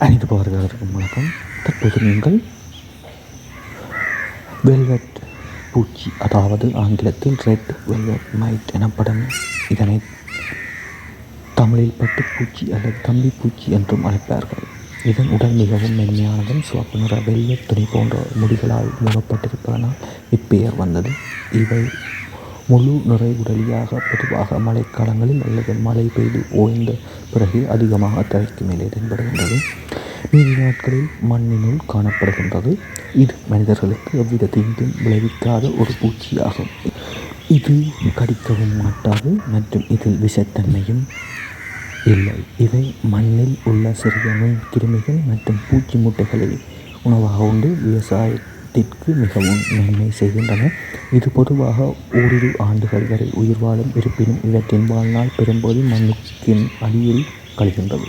அனைத்து பார்வையாளருக்கும் வணக்கம். தற்போது நீங்கள் வெல்வெட் பூச்சி, அதாவது ஆங்கிலத்தில் ரெட் வெல்வெட் மைட் எனப்படும் இதனை தமிழில் பட்டுப்பூச்சி அல்லது தம்பிப்பூச்சி என்றும் அழைப்பார்கள். இதன் உடல் மிகவும் மென்மையானதும் சிவப்பு நிற வெல்வெட் துணி போன்ற முடிகளால் மூடப்பட்டிருப்பதனால் இப்பெயர் வந்தது. இவை முழு நிறைவுடலியாக பொதுவாக மழைக்காலங்களில் அல்லது மழை பெய்து ஓய்ந்த பிறகு அதிகமாக தரைக்கு மேலே தென்படுகின்றது. மீதி நாட்களில் மண்ணினுள் காணப்படுகின்றது. இது மனிதர்களுக்கு எவ்வித தீங்கும் விளைவிக்காத ஒரு பூச்சியாகும். இது கடிக்கவும் மாட்டாது மற்றும் இதில் விஷத்தன்மையும் இல்லை. இவை மண்ணில் உள்ள சிறிய நுண் கிருமிகள் மற்றும் பூச்சி முட்டைகளை உணவாக உண்டு விவசாயத்திற்கு மிகவும் நன்மை செய்கின்றன. இது பொதுவாக ஓரிரு ஆண்டுகள் வரை உயிர் வாழும். இருப்பினும் இவற்றின் வாழ்நாள் பெரும்போது மண்ணுக்கின் அடியில் கழிகின்றது.